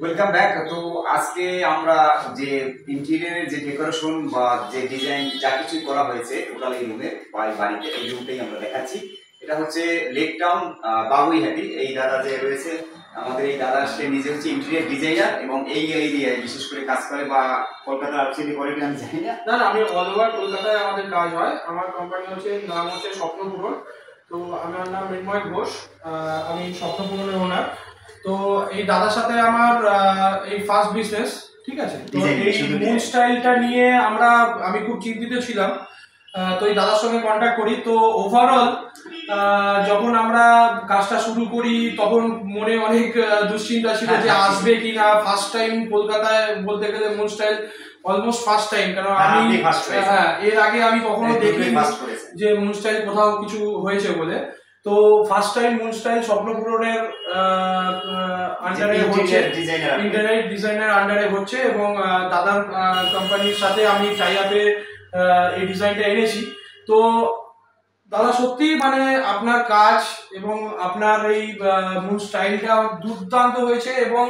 Welcome back. তো আজকে আমরা যে ইন্টেরিয়রের যে ডেকোরেশন বা যে ডিজাইন যা কিছু করা হয়েছে টোটাল এই রুমে বা এই বাড়িতে, এই রুমটাই আমরা দেখাচ্ছি। এটা হচ্ছে লেক টাউন বাবুইহাটি। এই দাদা যে রয়েছে আমাদের, এই দাদা সে নিজে হচ্ছে ইন্টেরিয়র ডিজাইনার এবং এই এরিয়ায় বিশেষ করে কাজ করে, বা কলকাতা আউটসাইডে করে কিনা আমি জানি না। না, আমি অল ওভার কলকাতায় আমাদের কাজ হয়। আমার কোম্পানি হচ্ছে, নাম হচ্ছে স্বপ্নপূরণ। তো আমার নাম মৃন্ময় ঘোষ, আমি স্বপ্নপূরণের ওনার। তো এই দাদার সাথে আমার এই ফার্স্ট বিজনেস, ঠিক আছে। তো এই মুন স্টাইলটা নিয়ে আমি খুব চিন্তিত ছিলাম। তো এই দাদার সঙ্গে কন্ট্যাক্ট করি। তো ওভারঅল যখন আমরা কাজটা শুরু করি তখন মনে অনেক দুশ্চিন্তা ছিল যে আসবে কিনা। ফার্স্ট টাইম কলকাতায় বলতে গেলে moon style almost first time, কারণ আমি এর আগে আমি কখনো দেখিনি যে মুন স্টাইল কোথাও কিছু হয়েছে বলে। তো ফার্স্ট টাইম মুন স্টাইল স্বপ্নপূরণের আন্ডারে হচ্ছে, ইন্টারনেট ডিজাইনের আন্ডারে হচ্ছে, এবং দাদার কোম্পানির সাথে আমি টাই আপে এই ডিজাইনটা এনেছি। তো দাদা সত্যি মানে আপনার কাজ এবং আপনার এই মুন স্টাইলটা দুর্দান্ত হয়েছে। এবং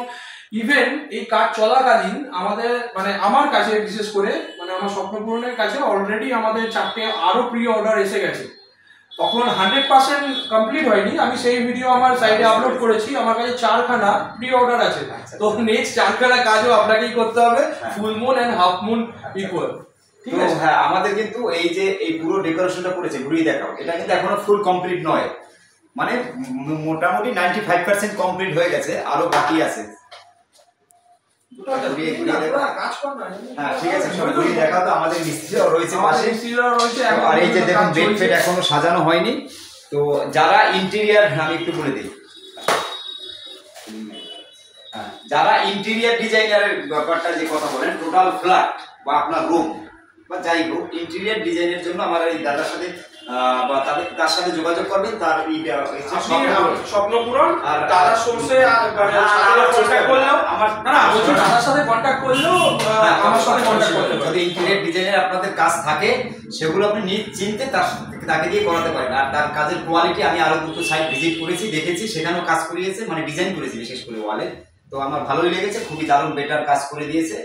ইভেন এই কাজ চলাকালীন আমাদের মানে আমার কাছে বিশেষ করে মানে আমার স্বপ্নপূরণের কাছে অলরেডি আমাদের 4টে আরো প্রি অর্ডার এসে গেছে। তখন 100% কমপ্লিট হয়নি, আমি সেই ভিডিও আমার সাইটে আপলোড করেছি। আমার কাছে 4খানা প্রি অর্ডার আছে। তো নেক্সট 4খানা কাজও আপনাকেই করতে হবে, full moon and half moon equal. ঠিক আছে। হ্যাঁ, আমাদের কিন্তু এই যে এই পুরো ডেকোরেশনটা করেছে, ঘুরিয়ে দেখাও, এটা কিন্তু এখনো ফুল কমপ্লিট নয়, মানে মোটামুটি 95% কমপ্লিট হয়ে গেছে, আরো বাকি আছে। হ্যাঁ ঠিক আছে, সব ঘুরিয়ে দেখাও। তো আমাদের মিস্ত্রিরাও রয়েছে পাশে, আর এই যে দেখুন বেড ফেড এখনো সাজানো হয়নি। তো যারা ইন্টেরিয়ার, আমি একটু বলে দিই, যারা ইন্টেরিয়ার ডিজাইনারের ব্যাপারটা যে কথা বলেন, টোটাল ফ্ল্যাট বা আপনার রুম বা যাই হোক, ইন্টেরিয়ার ডিজাইনের জন্য আমার এই দাদার সাথে বা তার সাথে যোগাযোগ করবেন। তার স্বপ্নপূরণ আর দাদার সোর্সে কন্টাক্ট করলেও আমার দাদার সাথে কন্টাক্ট করলেও আমার সাথে কন্টাক্ট করতে পারেন। যদি ইন্টেরিয়ার ডিজাইনের আপনাদের কাজ থাকে সেগুলো আপনি নিশ্চিন্তে তাকে দিয়ে করাতে পারেন। আর তার কাজের কোয়ালিটি আমি আরো দুটো সাইট ভিজিট করেছি, দেখেছি, সেখানেও কাজ করিয়েছে, মানে ডিজাইন করেছি বিশেষ করে ওয়ালে। তো আমার ভালোই লেগেছে, খুবই দারুণ বেটার কাজ করে দিয়েছে।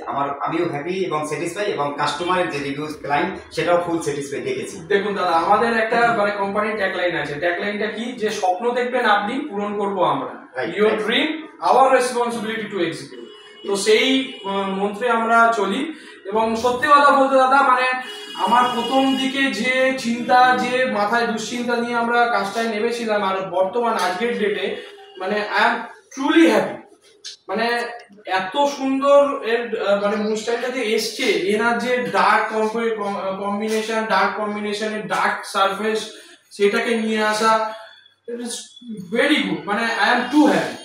আমিও হ্যাপি এবং স্যাটিসফাই, এবং কাস্টমারের যে রিভিউ ক্লায়েন্ট সেটাও ফুল স্যাটিসফাই দেখেছি। দেখুন দাদা, আমাদের একটা মানে কোম্পানির ট্যাগলাইন আছে। ট্যাগলাইনটা কি? যে স্বপ্ন দেখবেন আপনি, পূরণ করব আমরা। Your dream our responsibility to execute. তো সেই মন্ত্রে আমরা চলি। এবং সত্যি কথা বলতে দাদা, মানে আমার প্রথম দিকে যে চিন্তা, যে মাথায় দুশ্চিন্তা নিয়ে আমরা কাজটায় নেমেছিলাম, আর বর্তমান আজকের ডেটে মানে আই এম ট্রুলি হ্যাপি। মানে এত সুন্দর এর মানে মুন স্টাইলটা যে এসছে, এনার যে ডার্ক কম্বিনেশনের ডার্ক সারফেস, সেটাকে নিয়ে আসা, ইট ইজ ভেরি গুড। মানে আই এম টু হ্যাপি।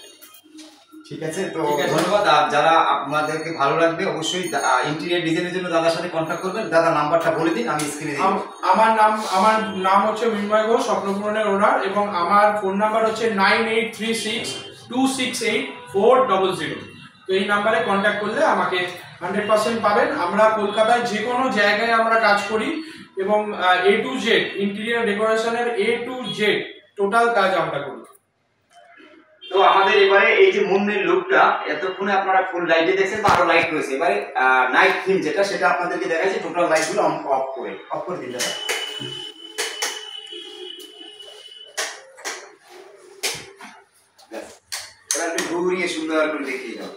ঠিক আছে, তো ধন্যবাদ। আর যারা আপনাদেরকে ভালো লাগবে অবশ্যই ইন্টেরিয়র ডিজাইনের জন্য দাদার সাথে কন্ট্যাক্ট করবেন। দাদা নাম্বারটা বলে দিন, আমি স্ক্রিনে দিই। আমার নাম হচ্ছে মৃন্ময় ঘোষ, স্বপ্নপূরণের ওনার, এবং আমার ফোন নাম্বার হচ্ছে 9836268400। তো এই নাম্বারে কন্ট্যাক্ট করলে আমাকে 100% পাবেন। আমরা কলকাতায় যে কোনো জায়গায় আমরা কাজ করি, এবং A to Z ইন্টেরিয়র ডেকোরেশনের A to Z টোটাল কাজ আমরা করি। তো আমাদের এবারে এই যে মুনের লুকটা এতক্ষণে আপনারা ফুল লাইটে দেখছেন, বা আরো লাইট রয়েছে। এবারে নাইট থিম যেটা, সেটা আপনাদেরকে দেখাচ্ছি। টোটাল লাইটগুলো অফ করে দিন দাদা। এবার একটু ঘুরিয়ে সুন্দর করে দেখিয়ে দাও।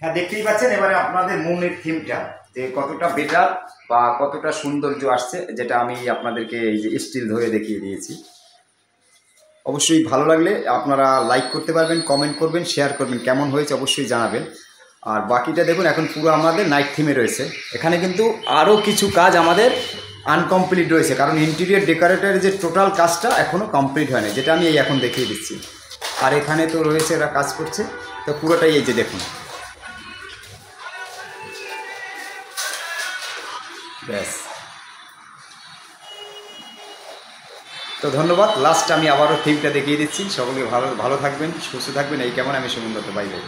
হ্যাঁ, দেখতেই পাচ্ছেন এবারে আপনাদের মুনের থিমটা যে কতটা বেটার বা কতটা সৌন্দর্য আসছে, যেটা আমি আপনাদেরকে এই যে স্টিল ধরে দেখিয়ে দিয়েছি। অবশ্যই ভালো লাগলে আপনারা লাইক করতে পারবেন, কমেন্ট করবেন, শেয়ার করবেন, কেমন হয়েছে অবশ্যই জানাবেন। আর বাকিটা দেখুন, এখন পুরো আমাদের নাইট থিমে রয়েছে। এখানে কিন্তু আরও কিছু কাজ আমাদের আনকমপ্লিট রয়েছে, কারণ ইন্টেরিয়র ডেকোরেটরের যে টোটাল কাজটা এখনও কমপ্লিট হয়নি, যেটা আমি এখন দেখিয়ে দিচ্ছি। আর এখানে তো রয়েছে, এরা কাজ করছে। তো পুরোটাই এই যে দেখুন, ব্যাস। তো ধন্যবাদ। লাস্ট আমি আবারও থিমটা দেখিয়ে দিচ্ছি। সকলে ভালো থাকবেন, সুস্থ থাকবেন, এই কেমন আমি সুমন দত্ত, বাই বাই।